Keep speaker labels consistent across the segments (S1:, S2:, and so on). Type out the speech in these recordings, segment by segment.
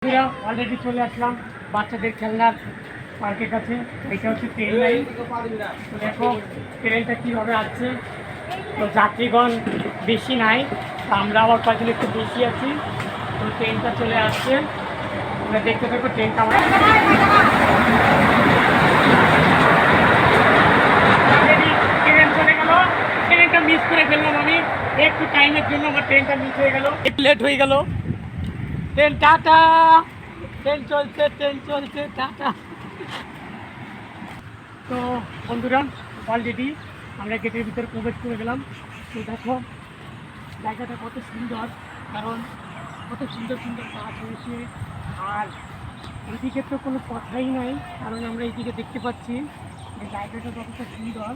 S1: Already চলে আসলাম বাচ্চাদের খেলনার পার্কের কাছে। এটা হচ্ছে ট্রেন লাইন। দেখো ট্রেনটা কীভাবে আসছে। তো যাত্রীগণ বেশি নাই, তো আমরা আবার কয়েকজন একটু বেশি আছি। তো ট্রেনটা চলে আসছে, আমরা দেখতে থাকবো ট্রেনটা। আমরা ট্রেন চলে গেল, ট্রেনটা মিস করে ফেললাম আমি একটু টাইমের জন্য। আমার ট্রেনটা মিস হয়ে গেল, একটু লেট হয়ে গেল। ট্রেন টাটা, ট্রেন চলছে টাটা। তো বন্ধুরা অলরেডি আমরা গেটের ভিতরে প্রবেশ করে গেলাম। তো দেখো জায়গাটা কত সুন্দর, কারণ কত সুন্দর সুন্দর গাছ হয়েছে। আর এইদিকে তো কোনো কথাই নাই, কারণ আমরা এইদিকে দেখতে পাচ্ছি যে জায়গাটা যতটা সুন্দর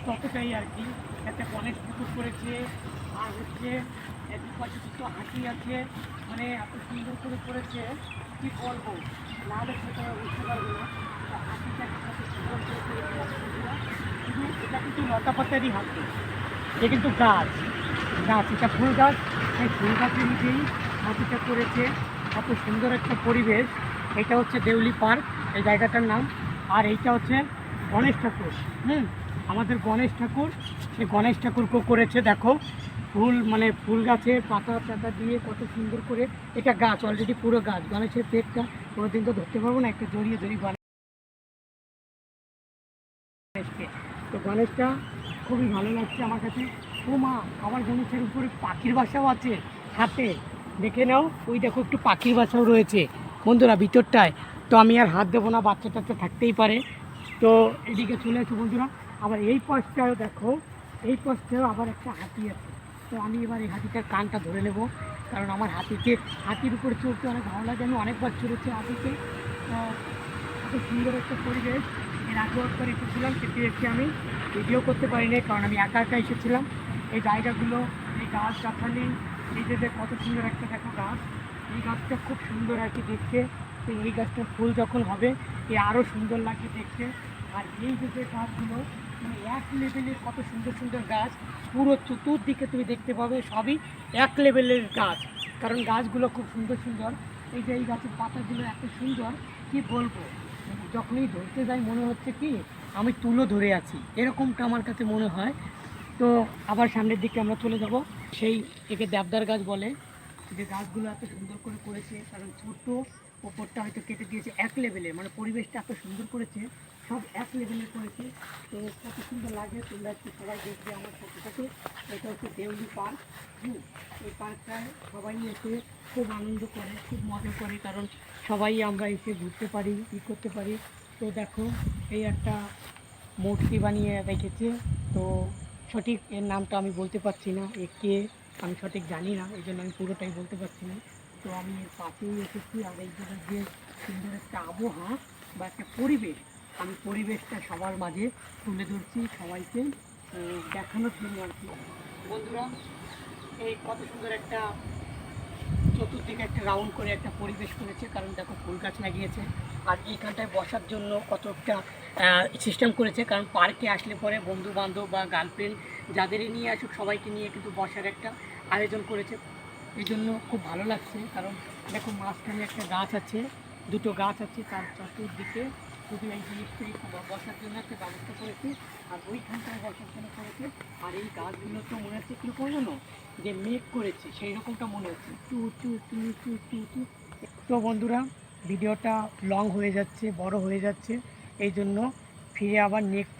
S1: ততটাই আর কি। একটা গণেশ ঠাকুর করেছে, আর হচ্ছে পাশে দুটো হাতি আছে, মানে এত সুন্দর করে করেছে কি বলবো, নাহলে সেটা বুঝতে পারবো না। হাতিটাকে কত সুন্দর করে করেছে। শুধু এটা কিন্তু লতা পাতারই হাতি, এটা কিন্তু গাছ গাছ এটা ফুল গাছ। সেই ফুল গাছের নিচেই হাতিটা করেছে। এত সুন্দর একটা পরিবেশ। এটা হচ্ছে দেউলি পার্ক এই জায়গাটার নাম। আর এইটা হচ্ছে গণেশ ঠাকুর। আমাদের গণেশ ঠাকুর, সেই গণেশ ঠাকুরকেও করেছে। দেখো ফুল, মানে ফুল গাছের পাতা টাতা দিয়ে কত সুন্দর করে। এটা গাছ অলরেডি পুরো গাছ। গণেশের পেটটা কোনোদিন তো ধরতে পারবো না, একটা জড়িয়ে গণেশকে। তো গণেশটা খুবই ভালো লাগছে আমার কাছে। ও মা, আমার গণেশের উপরে পাখির বাসাও আছে হাতে, দেখে নাও। ওই দেখো একটু পাখির বাসাও রয়েছে বন্ধুরা ভিতরটায়। তো আমি আর হাত দেবো না, বাচ্চা টাচ্চা থাকতেই পারে। তো এদিকে চলে আসো বন্ধুরা। আবার এই পাশটাও দেখো, এই পাশটাও আবার একটা হাতি আছে। তো আমি এবার এই হাতিটার কানটা ধরে নেব, কারণ আমার হাতির উপরে চড়তে অনেক ভালো লাগে। আমি অনেকবার চড়েছি হাতিতে। এত সুন্দর একটা পরিবেশ। এর আগেও একবার এসেছিলাম, কিন্তু এসে আমি ভিডিও করতে পারিনি, কারণ আমি একা একা এসেছিলাম। এই জায়গাগুলো, এই গাছ গাছালি, এই যে কত সুন্দর একটা দেখো গাছ। এই গাছটা খুব সুন্দর আর কি দেখতে। তো এই গাছটার ফুল যখন হবে এ আরও সুন্দর লাগে দেখতে। আর এই যে গাছগুলো, মানে এক লেভেলের কত সুন্দর সুন্দর গাছ। পুরো চতুর্দিকে তুমি দেখতে পাবে সবই এক লেভেলের গাছ, কারণ গাছগুলো খুব সুন্দর সুন্দর। এই যে এই গাছের পাতাগুলো এত সুন্দর, কি বলবো। যখনই ধরতে যাই মনে হচ্ছে কি আমি তুলো ধরে আছি, এরকমটা আমার কাছে মনে হয়। তো আবার সামনের দিকে আমরা চলে যাব। সেই একে দেবদার গাছ বলে, যে গাছগুলো এত সুন্দর করে করেছে, কারণ ছোট ওপরটা হয়তো কেটে দিয়েছে এক লেভেলের, মানে পরিবেশটা এত সুন্দর করেছে, সব এক লেভেলের করেছে। তো কত সুন্দর লাগে, তোমরা একটু সবাই দেখবে আমার সাথে সাথে। এটা হচ্ছে দেউলি পার্ক। এই পার্কটায় সবাই এসে খুব আনন্দ করে, খুব মজা করে, কারণ সবাই আমরা এসে ঘুরতে পারি, ই করতে পারি। তো দেখো এই একটা মূর্তি বানিয়ে রেখেছে। তো সঠিক এর নামটা আমি বলতে পারছি না, এ কে আমি সঠিক জানি না, এই জন্য আমি পুরোটাই বলতে পারছি না। তো আমি এর পাশেই এসেছি। আর এই যে সুন্দর একটা আবহাওয়া বা একটা পরিবেশ, আমি পরিবেশটা সবার মাঝে তুলে ধরছি সবাইকে দেখানোর জন্য আর কি। বন্ধুরা এই কত সুন্দর একটা চতুর্দিকে একটা রাউন্ড করে একটা পরিবেশ করেছে, কারণ দেখো ফুল গাছ লাগিয়েছে। আর এইখানটায় বসার জন্য কত একটা সিস্টেম করেছে, কারণ পার্কে আসলে পরে বন্ধু বান্ধব বা গার্লফ্রেন্ড যাদেরই নিয়ে আসুক সবাইকে নিয়ে কিন্তু বসার একটা আয়োজন করেছে। এই জন্য খুব ভালো লাগছে, কারণ দেখো মাঝখানে একটা গাছ আছে, দুটো গাছ আছে, তার চতুর্দিকে শুধু এই জিনিসটাই বসার জন্য একটা ব্যবস্থা করেছে। আর ওইখানটায় বসার জন্য করেছে। আর এই গাছগুলো তো মনে হচ্ছে কীরকম জানো, যে মেঘ করেছে সেই রকমটা মনে হচ্ছে, টু টু টু টু টু টু। তো বন্ধুরা ভিডিওটা লং হয়ে যাচ্ছে, বড় হয়ে যাচ্ছে, এই জন্য ফিরে আবার নেক্সট